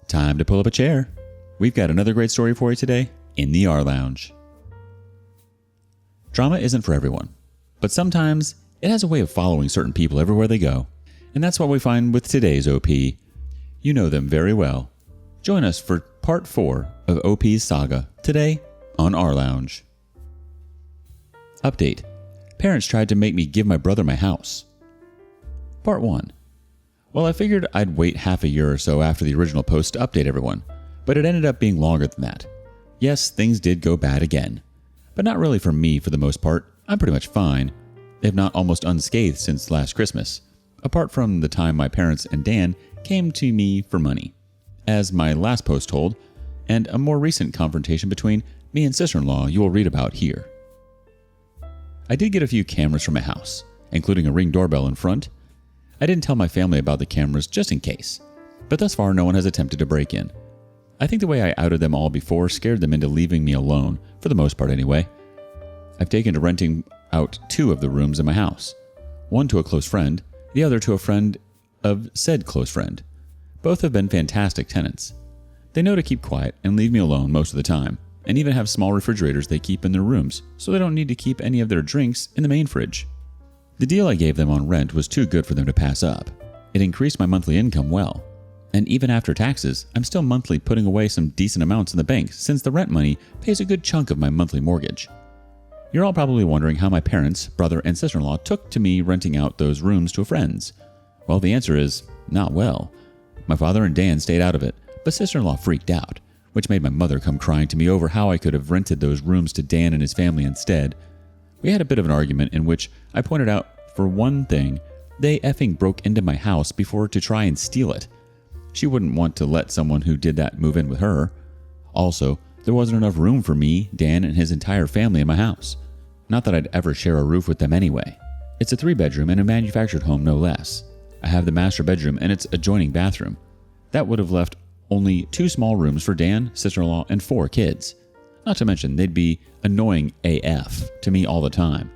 Time to pull up a chair. We've got another great story for you today in the rLounge. Drama isn't for everyone, but sometimes it has a way of following certain people everywhere they go. And that's what we find with today's OP. You know them very well. Join us for part 4 of OP's saga today on rLounge. Update. Parents tried to make me give my brother my house. Part 1. Well, I figured I'd wait half a year or so after the original post to update everyone, but it ended up being longer than that. Yes, things did go bad again. But not really for me for the most part. I'm pretty much fine, if not almost unscathed since last Christmas, apart from the time my parents and Dan came to me for money, as my last post told, and a more recent confrontation between me and sister-in-law you will read about here. I did get a few cameras from my house, including a Ring doorbell in front. I didn't tell my family about the cameras just in case, but thus far no one has attempted to break in. I think the way I outed them all before scared them into leaving me alone, for the most part anyway. I've taken to renting out 2 of the rooms in my house, one to a close friend, the other to a friend of said close friend. Both have been fantastic tenants. They know to keep quiet and leave me alone most of the time, and even have small refrigerators they keep in their rooms, so they don't need to keep any of their drinks in the main fridge. The deal I gave them on rent was too good for them to pass up. It increased my monthly income well, and even after taxes, I'm still monthly putting away some decent amounts in the bank since the rent money pays a good chunk of my monthly mortgage. You're all probably wondering how my parents, brother, and sister-in-law took to me renting out those rooms to friends. Well, the answer is, not well. My father and Dan stayed out of it, but sister-in-law freaked out, which made my mother come crying to me over how I could have rented those rooms to Dan and his family instead. We had a bit of an argument in which I pointed out, for one thing, they effing broke into my house before to try and steal it. She wouldn't want to let someone who did that move in with her. Also, there wasn't enough room for me, Dan, and his entire family in my house. Not that I'd ever share a roof with them anyway. It's a 3-bedroom and a manufactured home no less. I have the master bedroom and its adjoining bathroom. That would have left only 2 small rooms for Dan, sister-in-law, and 4 kids. Not to mention they'd be annoying AF to me all the time.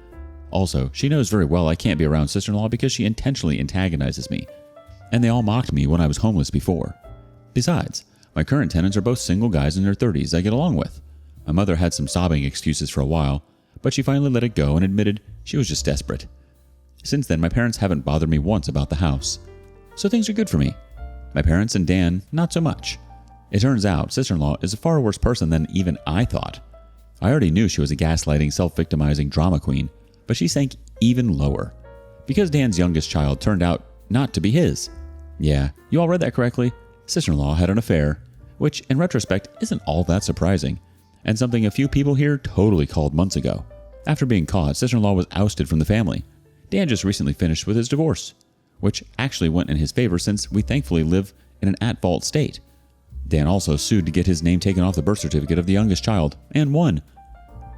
Also, she knows very well I can't be around sister-in-law because she intentionally antagonizes me. And they all mocked me when I was homeless before. Besides, my current tenants are both single guys in their 30s I get along with. My mother had some sobbing excuses for a while, but she finally let it go and admitted she was just desperate. Since then, my parents haven't bothered me once about the house. So things are good for me. My parents and Dan, not so much. It turns out sister-in-law is a far worse person than even I thought. I already knew she was a gaslighting, self-victimizing drama queen, but she sank even lower. Because Dan's youngest child turned out not to be his. Yeah, you all read that correctly. Sister-in-law had an affair, which in retrospect isn't all that surprising, and something a few people here totally called months ago. After being caught, sister-in-law was ousted from the family. Dan just recently finished with his divorce, which actually went in his favor since we thankfully live in an at-fault state. Dan also sued to get his name taken off the birth certificate of the youngest child, and won.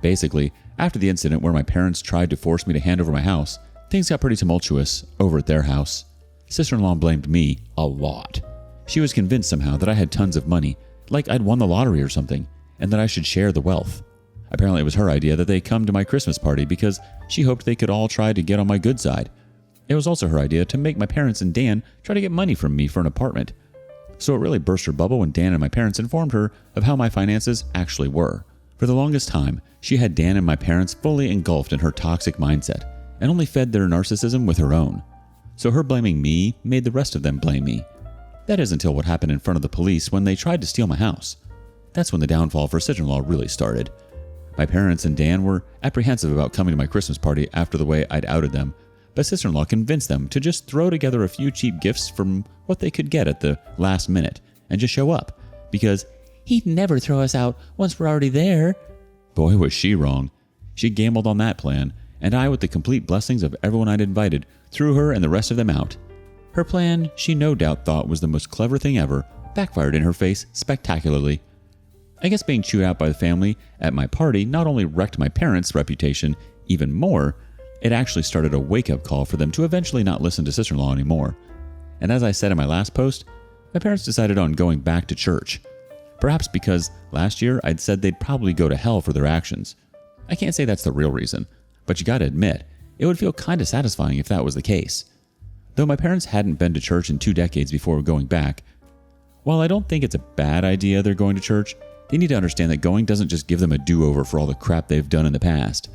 Basically, after the incident where my parents tried to force me to hand over my house, things got pretty tumultuous over at their house. Sister-in-law blamed me a lot. She was convinced somehow that I had tons of money, like I'd won the lottery or something, and that I should share the wealth. Apparently it was her idea that they come to my Christmas party because she hoped they could all try to get on my good side. It was also her idea to make my parents and Dan try to get money from me for an apartment. So it really burst her bubble when Dan and my parents informed her of how my finances actually were. For the longest time, she had Dan and my parents fully engulfed in her toxic mindset and only fed their narcissism with her own. So her blaming me made the rest of them blame me. That is until what happened in front of the police when they tried to steal my house. That's when the downfall for sister-in-law really started. My parents and Dan were apprehensive about coming to my Christmas party after the way I'd outed them, but sister-in-law convinced them to just throw together a few cheap gifts from what they could get at the last minute and just show up, because he'd never throw us out once we're already there. Boy, was she wrong. She gambled on that plan, and I, with the complete blessings of everyone I'd invited, threw her and the rest of them out. Her plan, she no doubt thought was the most clever thing ever, backfired in her face spectacularly. I guess being chewed out by the family at my party not only wrecked my parents' reputation even more, it actually started a wake-up call for them to eventually not listen to sister-in-law anymore. And as I said in my last post, my parents decided on going back to church. Perhaps because last year I'd said they'd probably go to hell for their actions. I can't say that's the real reason, but you gotta admit, it would feel kinda satisfying if that was the case. Though my parents hadn't been to church in 2 decades before going back, While I don't think it's a bad idea they're going to church, they need to understand that going doesn't just give them a do-over for all the crap they've done in the past.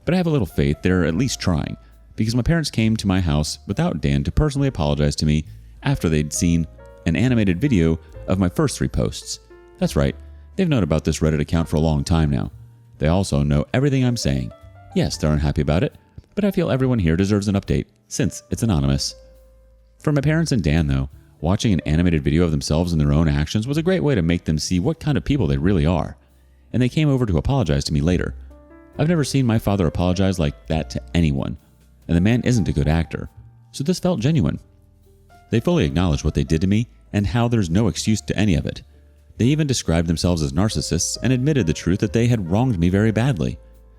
But I have a little faith they're at least trying, because my parents came to my house without Dan to personally apologize to me after they'd seen an animated video of my first 3 posts. That's right, they've known about this Reddit account for a long time now. They also know everything I'm saying. Yes, they're unhappy about it, but I feel everyone here deserves an update, since it's anonymous. For my parents and Dan, though, watching an animated video of themselves and their own actions was a great way to make them see what kind of people they really are, and they came over to apologize to me later. I've never seen my father apologize like that to anyone, and the man isn't a good actor, so this felt genuine. They fully acknowledged what they did to me and how there's no excuse to any of it. They even described themselves as narcissists and admitted the truth that they had wronged me very badly.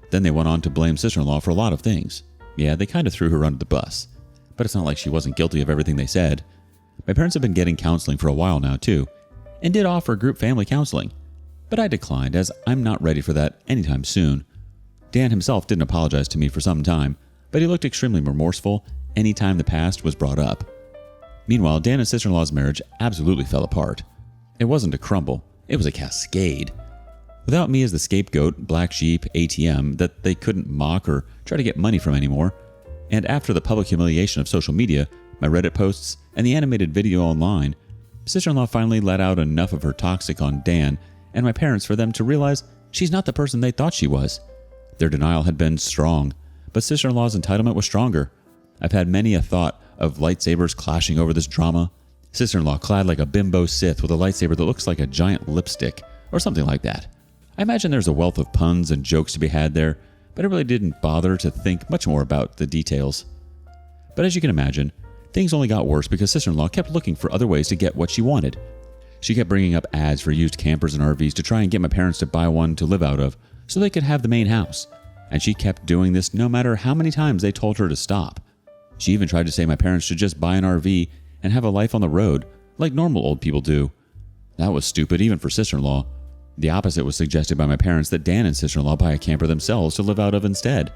Then they went on to blame sister-in-law for a lot of things. Yeah, they kind of threw her under the bus, but it's not like she wasn't guilty of everything they said. My parents have been getting counseling for a while now too, and did offer group family counseling, but I declined as I'm not ready for that anytime soon. Dan himself didn't apologize to me for some time, but he looked extremely remorseful anytime the past was brought up. Meanwhile, Dan and sister-in-law's marriage absolutely fell apart. It wasn't a crumble, it was a cascade. Without me as the scapegoat, black sheep, ATM that they couldn't mock or try to get money from anymore, and after the public humiliation of social media, my Reddit posts, and the animated video online, sister-in-law finally let out enough of her toxic on Dan and my parents for them to realize she's not the person they thought she was. Their denial had been strong, but sister-in-law's entitlement was stronger. I've had many a thought of lightsabers clashing over this drama. Sister-in-law clad like a bimbo Sith with a lightsaber that looks like a giant lipstick, or something like that. I imagine there's a wealth of puns and jokes to be had there, but I really didn't bother to think much more about the details. But as you can imagine, things only got worse because sister-in-law kept looking for other ways to get what she wanted. She kept bringing up ads for used campers and RVs to try and get my parents to buy one to live out of so they could have the main house, and she kept doing this no matter how many times they told her to stop. She even tried to say my parents should just buy an RV and have a life on the road, like normal old people do. That was stupid even for sister-in-law. The opposite was suggested by my parents, that Dan and sister-in-law buy a camper themselves to live out of instead.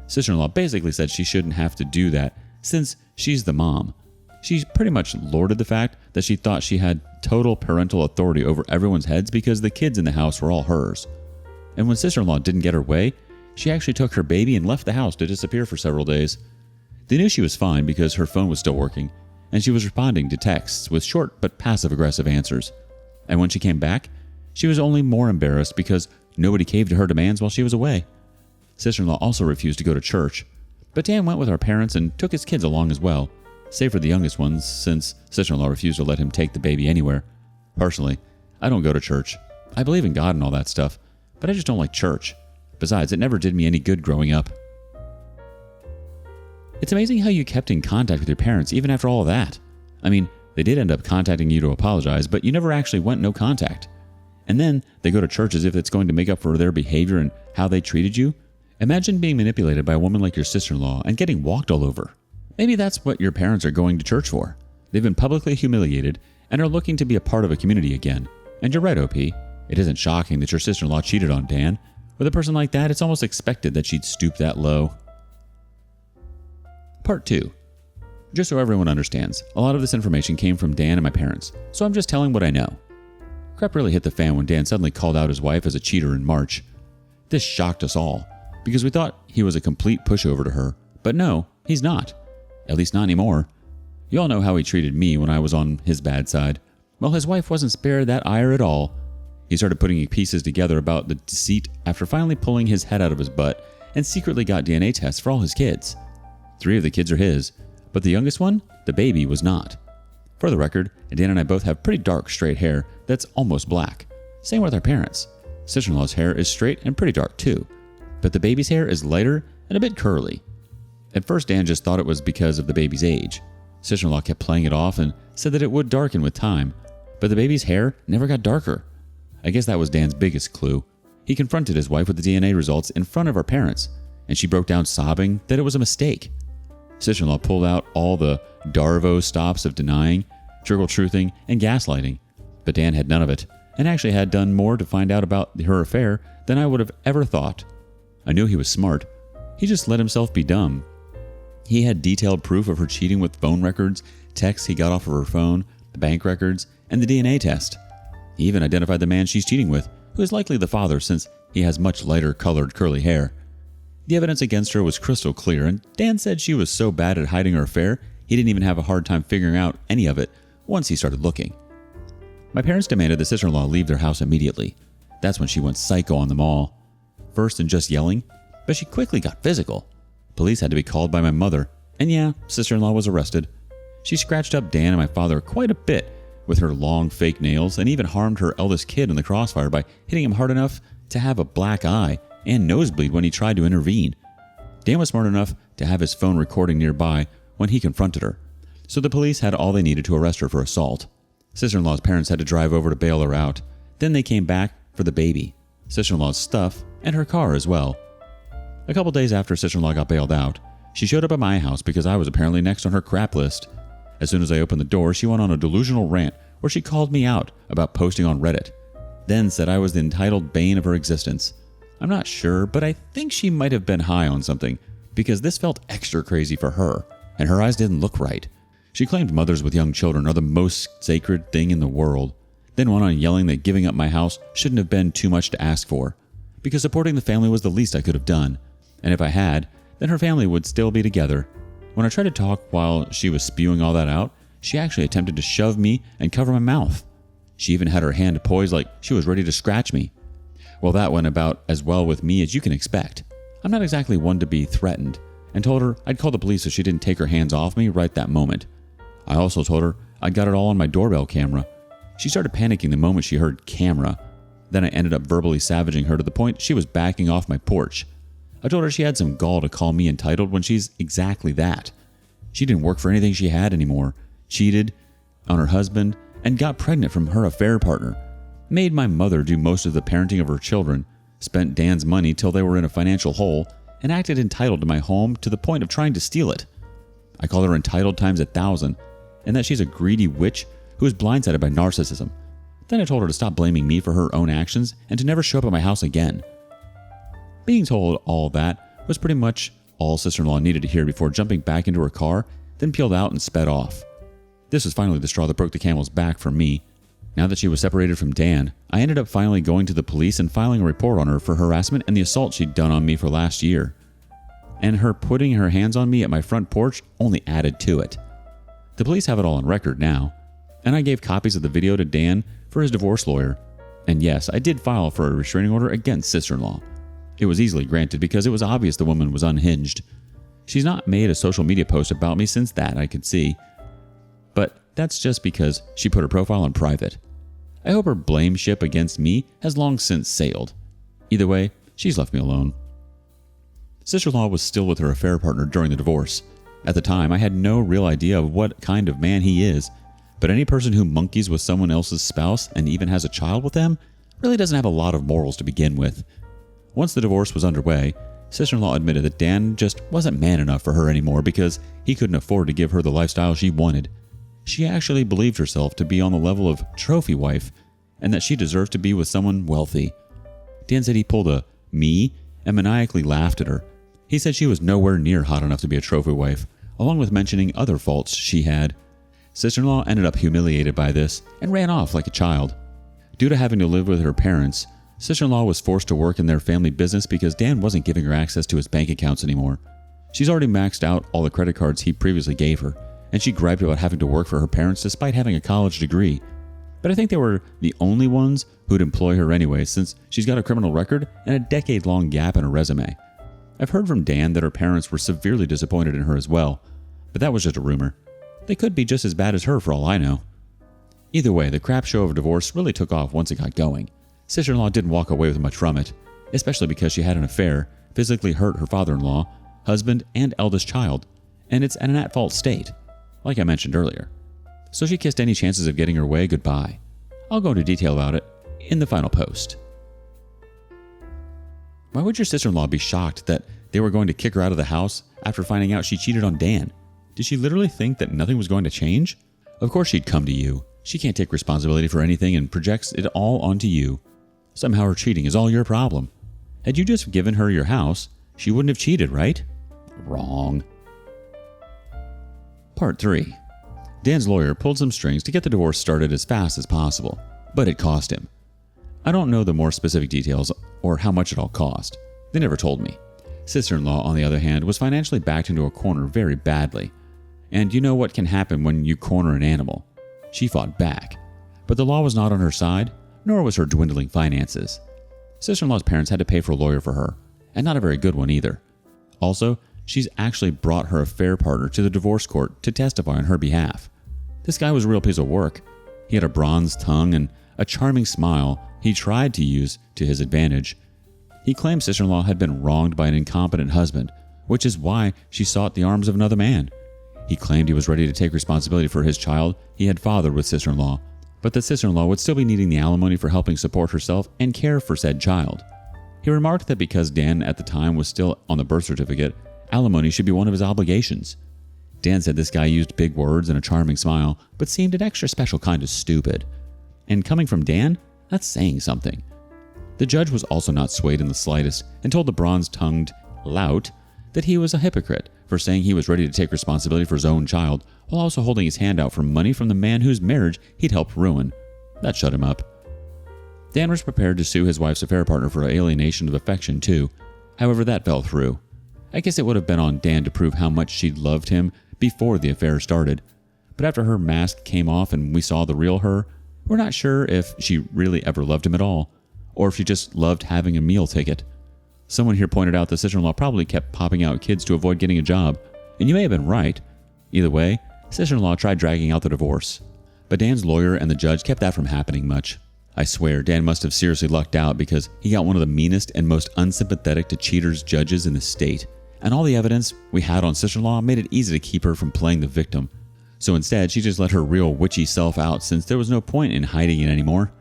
Sister-in-law basically said she shouldn't have to do that since she's the mom. She pretty much lorded the fact that she thought she had total parental authority over everyone's heads because the kids in the house were all hers. And when sister-in-law didn't get her way, she actually took her baby and left the house to disappear for several days. They knew she was fine because her phone was still working, and she was responding to texts with short but passive-aggressive answers. And when she came back, she was only more embarrassed because nobody caved to her demands while she was away. Sister-in-law also refused to go to church, but Dan went with our parents and took his kids along as well, save for the youngest ones since sister-in-law refused to let him take the baby anywhere. Personally, I don't go to church. I believe in God and all that stuff, but I just don't like church. Besides, it never did me any good growing up. It's amazing how you kept in contact with your parents even after all of that. I mean, they did end up contacting you to apologize, but you never actually went no contact. And then they go to church as if it's going to make up for their behavior and how they treated you. Imagine being manipulated by a woman like your sister-in-law and getting walked all over. Maybe that's what your parents are going to church for. They've been publicly humiliated and are looking to be a part of a community again. And you're right, OP. It isn't shocking that your sister-in-law cheated on Dan. With a person like that, it's almost expected that she'd stoop that low. Part 2. Just so everyone understands, a lot of this information came from Dan and my parents, so I'm just telling what I know. Crap really hit the fan when Dan suddenly called out his wife as a cheater in March. This shocked us all, because we thought he was a complete pushover to her, but no, he's not. At least not anymore. You all know how he treated me when I was on his bad side. Well, his wife wasn't spared that ire at all. He started putting pieces together about the deceit after finally pulling his head out of his butt and secretly got DNA tests for all his kids. 3 of the kids are his, but the youngest one, the baby, was not. For the record, Dan and I both have pretty dark straight hair that's almost black. Same with our parents. Sister-in-law's hair is straight and pretty dark too, but the baby's hair is lighter and a bit curly. At first, Dan just thought it was because of the baby's age. Sister-in-law kept playing it off and said that it would darken with time, but the baby's hair never got darker. I guess that was Dan's biggest clue. He confronted his wife with the DNA results in front of our parents, and she broke down sobbing that it was a mistake. Sister-in-law pulled out all the Darvo stops of denying, trickle-truthing, and gaslighting, but Dan had none of it, and actually had done more to find out about her affair than I would have ever thought. I knew he was smart. He just let himself be dumb. He had detailed proof of her cheating with phone records, texts he got off of her phone, the bank records, and the DNA test. He even identified the man she's cheating with, who is likely the father since he has much lighter colored curly hair. The evidence against her was crystal clear, and Dan said she was so bad at hiding her affair, he didn't even have a hard time figuring out any of it once he started looking. My parents demanded the sister-in-law leave their house immediately. That's when she went psycho on them all. First in just yelling, but she quickly got physical. Police had to be called by my mother, and yeah, sister-in-law was arrested. She scratched up Dan and my father quite a bit with her long fake nails and even harmed her eldest kid in the crossfire by hitting him hard enough to have a black eye and nosebleed when he tried to intervene. Dan was smart enough to have his phone recording nearby when he confronted her, so the police had all they needed to arrest her for assault. Sister-in-law's parents had to drive over to bail her out. Then they came back for the baby, sister-in-law's stuff, and her car as well. A couple days after sister-in-law got bailed out, she showed up at my house because I was apparently next on her crap list. As soon as I opened the door, she went on a delusional rant where she called me out about posting on Reddit, then said I was the entitled bane of her existence. I'm not sure, but I think she might have been high on something because this felt extra crazy for her, and her eyes didn't look right. She claimed mothers with young children are the most sacred thing in the world, then went on yelling that giving up my house shouldn't have been too much to ask for, because supporting the family was the least I could have done, and if I had, then her family would still be together. When I tried to talk while she was spewing all that out, she actually attempted to shove me and cover my mouth. She even had her hand poised like she was ready to scratch me. Well, that went about as well with me as you can expect. I'm not exactly one to be threatened, and told her I'd call the police if she didn't take her hands off me right that moment. I also told her I'd got it all on my doorbell camera. She started panicking the moment she heard camera. Then I ended up verbally savaging her to the point she was backing off my porch. I told her she had some gall to call me entitled when she's exactly that. She didn't work for anything she had anymore, cheated on her husband, and got pregnant from her affair partner. Made my mother do most of the parenting of her children, spent Dan's money till they were in a financial hole, and acted entitled to my home to the point of trying to steal it. I called her entitled times 1,000, and that she's a greedy witch who is blindsided by narcissism. Then I told her to stop blaming me for her own actions and to never show up at my house again. Being told all that was pretty much all sister-in-law needed to hear before jumping back into her car, then peeled out and sped off. This was finally the straw that broke the camel's back for me. Now that she was separated from Dan, I ended up finally going to the police and filing a report on her for harassment and the assault she'd done on me for last year. And her putting her hands on me at my front porch only added to it. The police have it all on record now, and I gave copies of the video to Dan for his divorce lawyer. And yes, I did file for a restraining order against sister-in-law. It was easily granted because it was obvious the woman was unhinged. She's not made a social media post about me since that, I could see. But that's just because she put her profile on private. I hope her blame ship against me has long since sailed. Either way, she's left me alone. Sister-in-law was still with her affair partner during the divorce. At the time, I had no real idea of what kind of man he is, but any person who monkeys with someone else's spouse and even has a child with them really doesn't have a lot of morals to begin with. Once the divorce was underway, sister-in-law admitted that Dan just wasn't man enough for her anymore because he couldn't afford to give her the lifestyle she wanted. She actually believed herself to be on the level of trophy wife and that she deserved to be with someone wealthy. Dan said he pulled a me and maniacally laughed at her. He said she was nowhere near hot enough to be a trophy wife, along with mentioning other faults she had. Sister-in-law ended up humiliated by this and ran off like a child. Due to having to live with her parents, sister-in-law was forced to work in their family business because Dan wasn't giving her access to his bank accounts anymore. She's already maxed out all the credit cards he previously gave her, and she griped about having to work for her parents despite having a college degree. But I think they were the only ones who'd employ her anyway, since she's got a criminal record and a decade-long gap in her resume. I've heard from Dan that her parents were severely disappointed in her as well, but that was just a rumor. They could be just as bad as her for all I know. Either way, the crap show of divorce really took off once it got going. Sister-in-law didn't walk away with much from it, especially because she had an affair, physically hurt her father-in-law, husband, and eldest child, and it's in an at-fault state, like I mentioned earlier. So she kissed any chances of getting her way goodbye. I'll go into detail about it in the final post. Why would your sister-in-law be shocked that they were going to kick her out of the house after finding out she cheated on Dan? Did she literally think that nothing was going to change? Of course she'd come to you. She can't take responsibility for anything and projects it all onto you. Somehow her cheating is all your problem. Had you just given her your house, she wouldn't have cheated, right? Wrong. Part 3. Dan's lawyer pulled some strings to get the divorce started as fast as possible, but it cost him. I don't know the more specific details or how much it all cost. They never told me. Sister-in-law, on the other hand, was financially backed into a corner very badly. And you know what can happen when you corner an animal. She fought back. But the law was not on her side, nor was her dwindling finances. Sister-in-law's parents had to pay for a lawyer for her, and not a very good one either. Also, she's actually brought her affair partner to the divorce court to testify on her behalf. This guy was a real piece of work. He had a bronze tongue and a charming smile he tried to use to his advantage. He claimed sister-in-law had been wronged by an incompetent husband, which is why she sought the arms of another man. He claimed he was ready to take responsibility for his child he had fathered with sister-in-law, but that sister-in-law would still be needing the alimony for helping support herself and care for said child. He remarked that because Dan at the time was still on the birth certificate, alimony should be one of his obligations. Dan said this guy used big words and a charming smile, but seemed an extra special kind of stupid. And coming from Dan, that's saying something. The judge was also not swayed in the slightest and told the bronze-tongued lout that he was a hypocrite for saying he was ready to take responsibility for his own child while also holding his hand out for money from the man whose marriage he'd helped ruin. That shut him up. Dan was prepared to sue his wife's affair partner for alienation of affection too. However, that fell through. I guess it would have been on Dan to prove how much she loved him before the affair started. But after her mask came off and we saw the real her, we're not sure if she really ever loved him at all, or if she just loved having a meal ticket. Someone here pointed out the sister-in-law probably kept popping out kids to avoid getting a job, and you may have been right. Either way, sister-in-law tried dragging out the divorce. But Dan's lawyer and the judge kept that from happening much. I swear, Dan must have seriously lucked out because he got one of the meanest and most unsympathetic to cheaters judges in the state, and all the evidence we had on sister-in-law made it easy to keep her from playing the victim. So instead, she just let her real witchy self out since there was no point in hiding it anymore.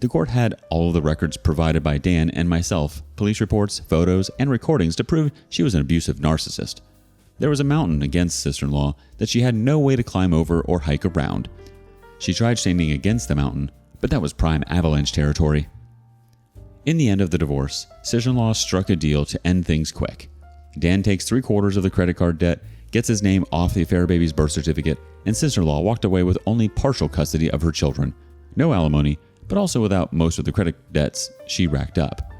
The court had all of the records provided by Dan and myself, police reports, photos, and recordings to prove she was an abusive narcissist. There was a mountain against sister-in-law that she had no way to climb over or hike around. She tried standing against the mountain, but that was prime avalanche territory. In the end of the divorce, sister-in-law struck a deal to end things quick. Dan takes 3/4 of the credit card debt, gets his name off the affair baby's birth certificate, and sister-in-law walked away with only partial custody of her children. No alimony, but also without most of the credit debts she racked up.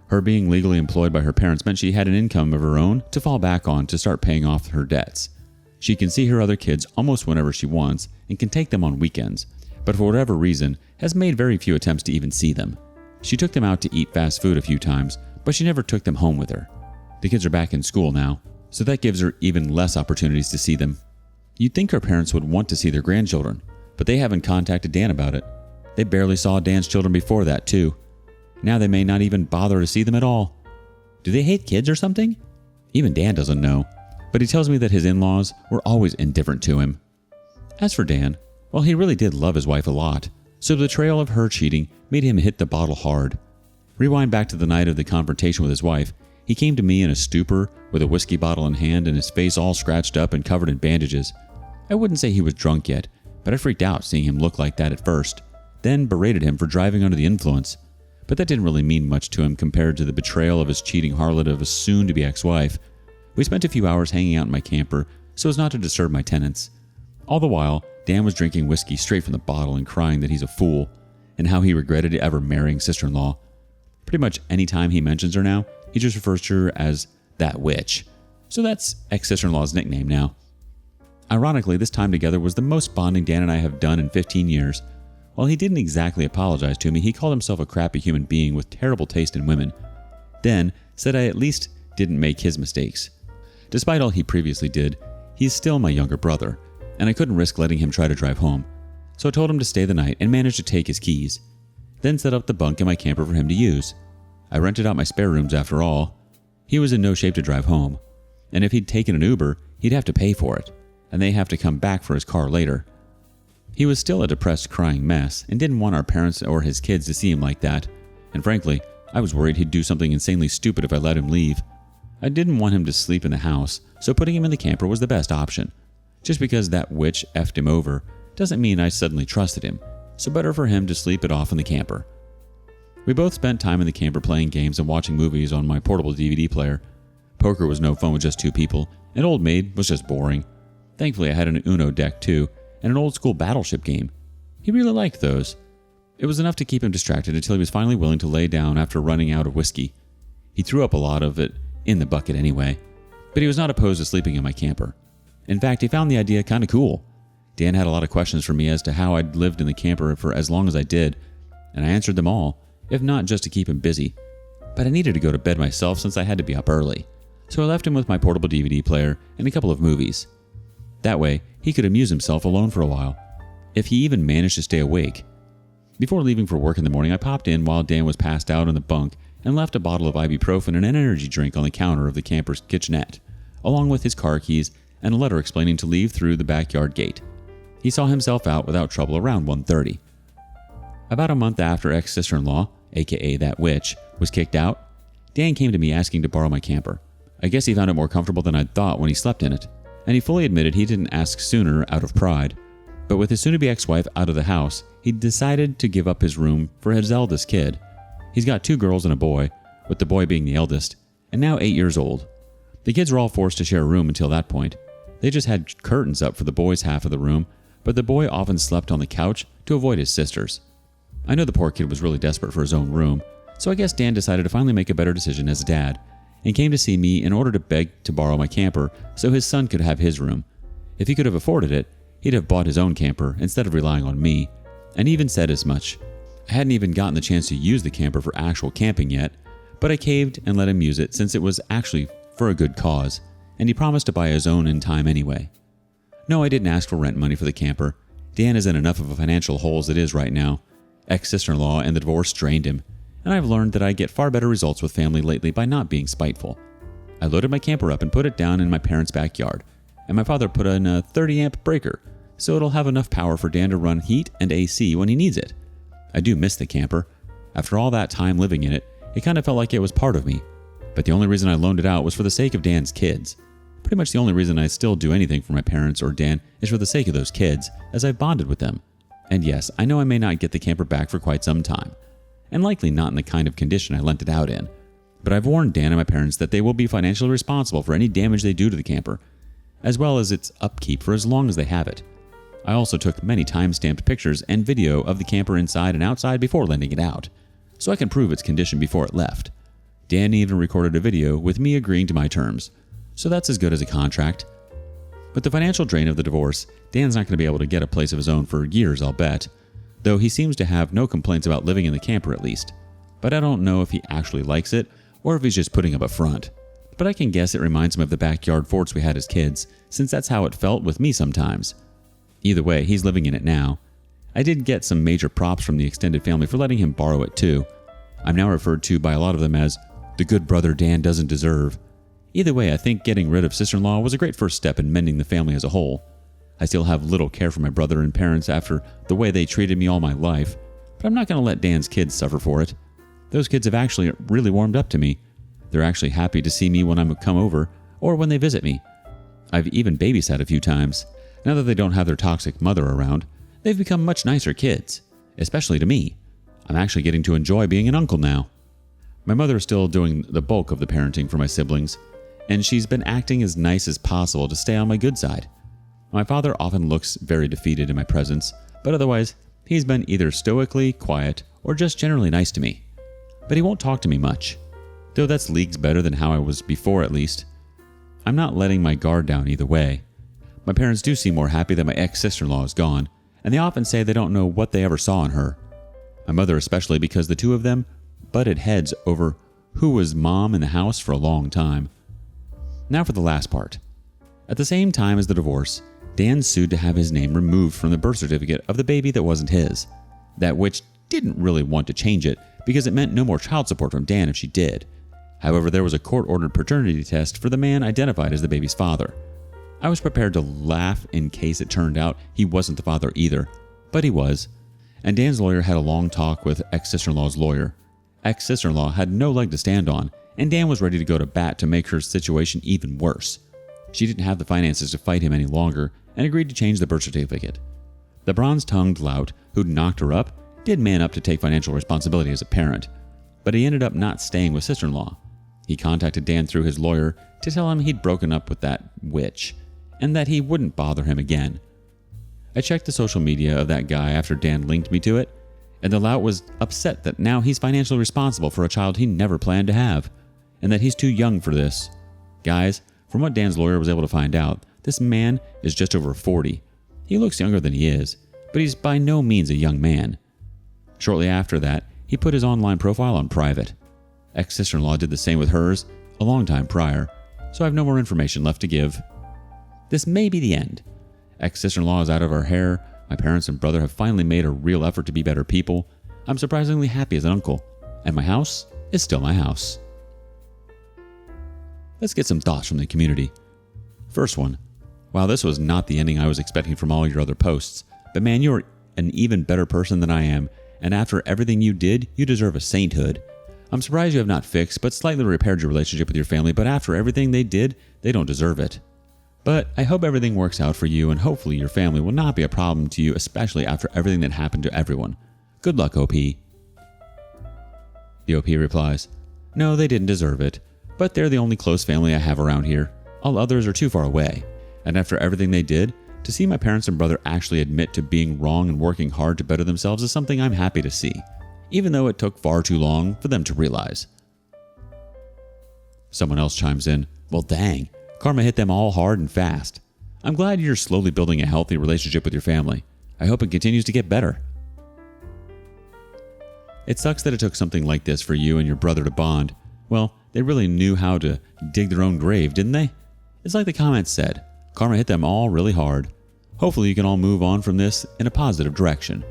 Her being legally employed by her parents meant she had an income of her own to fall back on to start paying off her debts. She can see her other kids almost whenever she wants and can take them on weekends, but for whatever reason has made very few attempts to even see them. She took them out to eat fast food a few times, but she never took them home with her. The kids are back in school now, so that gives her even less opportunities to see them. You'd think her parents would want to see their grandchildren, but they haven't contacted Dan about it. They barely saw Dan's children before that, too. Now they may not even bother to see them at all. Do they hate kids or something? Even Dan doesn't know, but he tells me that his in-laws were always indifferent to him. As for Dan, well, he really did love his wife a lot, so the betrayal of her cheating made him hit the bottle hard. Rewind back to the night of the confrontation with his wife. He came to me in a stupor with a whiskey bottle in hand and his face all scratched up and covered in bandages. I wouldn't say he was drunk yet, but I freaked out seeing him look like that at first, then berated him for driving under the influence. But that didn't really mean much to him compared to the betrayal of his cheating harlot of a soon-to-be ex-wife. We spent a few hours hanging out in my camper so as not to disturb my tenants. All the while, Dan was drinking whiskey straight from the bottle and crying that he's a fool, and how he regretted ever marrying sister-in-law. Pretty much any time he mentions her now, he just refers to her as that witch. So that's ex-sister-in-law's nickname now. Ironically, this time together was the most bonding Dan and I have done in 15 years. While he didn't exactly apologize to me, he called himself a crappy human being with terrible taste in women. Then said I at least didn't make his mistakes. Despite all he previously did, he's still my younger brother, and I couldn't risk letting him try to drive home. So I told him to stay the night and managed to take his keys. Then set up the bunk in my camper for him to use. I rented out my spare rooms after all. He was in no shape to drive home, and if he'd taken an Uber, he'd have to pay for it, and they have to come back for his car later. He was still a depressed, crying mess and didn't want our parents or his kids to see him like that, and frankly, I was worried he'd do something insanely stupid if I let him leave. I didn't want him to sleep in the house, so putting him in the camper was the best option. Just because that witch effed him over doesn't mean I suddenly trusted him, so better for him to sleep it off in the camper. We both spent time in the camper playing games and watching movies on my portable DVD player. Poker was no fun with just two people, and Old Maid was just boring. Thankfully, I had an Uno deck too, and an old school battleship game. He really liked those. It was enough to keep him distracted until he was finally willing to lay down after running out of whiskey. He threw up a lot of it in the bucket anyway, but he was not opposed to sleeping in my camper. In fact, he found the idea kind of cool. Dan had a lot of questions for me as to how I'd lived in the camper for as long as I did, and I answered them all, if not just to keep him busy. But I needed to go to bed myself since I had to be up early, so I left him with my portable DVD player and a couple of movies. That way, he could amuse himself alone for a while, if he even managed to stay awake. Before leaving for work in the morning, I popped in while Dan was passed out in the bunk and left a bottle of ibuprofen and an energy drink on the counter of the camper's kitchenette, along with his car keys and a letter explaining to leave through the backyard gate. He saw himself out without trouble around 1:30. About a month after ex-sister-in-law, aka that witch, was kicked out, Dan came to me asking to borrow my camper. I guess he found it more comfortable than I'd thought when he slept in it, and he fully admitted he didn't ask sooner out of pride. But with his soon-to-be ex-wife out of the house, he decided to give up his room for his eldest kid. He's got 2 girls and a boy, with the boy being the eldest, and now 8 years old. The kids were all forced to share a room until that point. They just had curtains up for the boys' half of the room, but the boy often slept on the couch to avoid his sisters. I know the poor kid was really desperate for his own room, so I guess Dan decided to finally make a better decision as a dad, and came to see me in order to beg to borrow my camper so his son could have his room. If he could have afforded it, he'd have bought his own camper instead of relying on me, and he even said as much. I hadn't even gotten the chance to use the camper for actual camping yet, but I caved and let him use it since it was actually for a good cause, and he promised to buy his own in time anyway. No, I didn't ask for rent money for the camper. Dan is in enough of a financial hole as it is right now. Ex-sister-in-law and the divorce strained him, and I've learned that I get far better results with family lately by not being spiteful. I loaded my camper up and put it down in my parents' backyard, and my father put in a 30-amp breaker, so it'll have enough power for Dan to run heat and AC when he needs it. I do miss the camper. After all that time living in it, it kind of felt like it was part of me. But the only reason I loaned it out was for the sake of Dan's kids. Pretty much the only reason I still do anything for my parents or Dan is for the sake of those kids, as I've bonded with them. And yes, I know I may not get the camper back for quite some time, and likely not in the kind of condition I lent it out in. But I've warned Dan and my parents that they will be financially responsible for any damage they do to the camper, as well as its upkeep for as long as they have it. I also took many time-stamped pictures and video of the camper inside and outside before lending it out, so I can prove its condition before it left. Dan even recorded a video with me agreeing to my terms, so that's as good as a contract. With the financial drain of the divorce, Dan's not going to be able to get a place of his own for years, I'll bet, though he seems to have no complaints about living in the camper at least. But I don't know if he actually likes it, or if he's just putting up a front. But I can guess it reminds him of the backyard forts we had as kids, since that's how it felt with me sometimes. Either way, he's living in it now. I did get some major props from the extended family for letting him borrow it too. I'm now referred to by a lot of them as the good brother Dan doesn't deserve. Either way, I think getting rid of sister-in-law was a great first step in mending the family as a whole. I still have little care for my brother and parents after the way they treated me all my life, but I'm not going to let Dan's kids suffer for it. Those kids have actually really warmed up to me. They're actually happy to see me when I come over or when they visit me. I've even babysat a few times. Now that they don't have their toxic mother around, they've become much nicer kids, especially to me. I'm actually getting to enjoy being an uncle now. My mother is still doing the bulk of the parenting for my siblings, and she's been acting as nice as possible to stay on my good side. My father often looks very defeated in my presence, but otherwise, he's been either stoically quiet or just generally nice to me. But he won't talk to me much, though that's leagues better than how I was before at least. I'm not letting my guard down either way. My parents do seem more happy that my ex-sister-in-law is gone, and they often say they don't know what they ever saw in her. My mother especially, because the two of them butted heads over who was mom in the house for a long time. Now for the last part. At the same time as the divorce, Dan sued to have his name removed from the birth certificate of the baby that wasn't his. That witch didn't really want to change it because it meant no more child support from Dan if she did. However, there was a court-ordered paternity test for the man identified as the baby's father. I was prepared to laugh in case it turned out he wasn't the father either, but he was. And Dan's lawyer had a long talk with ex-sister-in-law's lawyer. Ex-sister-in-law had no leg to stand on, and Dan was ready to go to bat to make her situation even worse. She didn't have the finances to fight him any longer and agreed to change the birth certificate. The bronze-tongued lout who'd knocked her up did man up to take financial responsibility as a parent, but he ended up not staying with sister-in-law. He contacted Dan through his lawyer to tell him he'd broken up with that witch and that he wouldn't bother him again. I checked the social media of that guy after Dan linked me to it, and the lout was upset that now he's financially responsible for a child he never planned to have, and that he's too young for this. Guys, from what Dan's lawyer was able to find out, this man is just over 40. He looks younger than he is, but he's by no means a young man. Shortly after that, he put his online profile on private. Ex-sister-in-law did the same with hers a long time prior, so I have no more information left to give. This may be the end. Ex-sister-in-law is out of our hair. My parents and brother have finally made a real effort to be better people. I'm surprisingly happy as an uncle, and my house is still my house. Let's get some thoughts from the community. First one. Wow, this was not the ending I was expecting from all your other posts, but man, you're an even better person than I am, and after everything you did, you deserve a sainthood. I'm surprised you have not fixed, but slightly repaired your relationship with your family, but after everything they did, they don't deserve it. But I hope everything works out for you, and hopefully your family will not be a problem to you, especially after everything that happened to everyone. Good luck, OP. The OP replies, no, they didn't deserve it, but they're the only close family I have around here. All others are too far away, and after everything they did, to see my parents and brother actually admit to being wrong and working hard to better themselves is something I'm happy to see, even though it took far too long for them to realize. Someone else chimes in, well dang, karma hit them all hard and fast. I'm glad you're slowly building a healthy relationship with your family. I hope it continues to get better. It sucks that it took something like this for you and your brother to bond. Well, they really knew how to dig their own grave, didn't they? It's like the comments said, karma hit them all really hard. Hopefully you can all move on from this in a positive direction.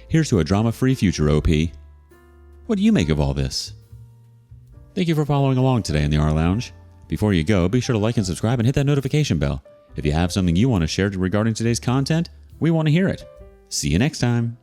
Here's to a drama-free future, OP. What do you make of all this? Thank you for following along today in the rLounge. Before you go, be sure to like and subscribe and hit that notification bell. If you have something you want to share regarding today's content, we want to hear it. See you next time.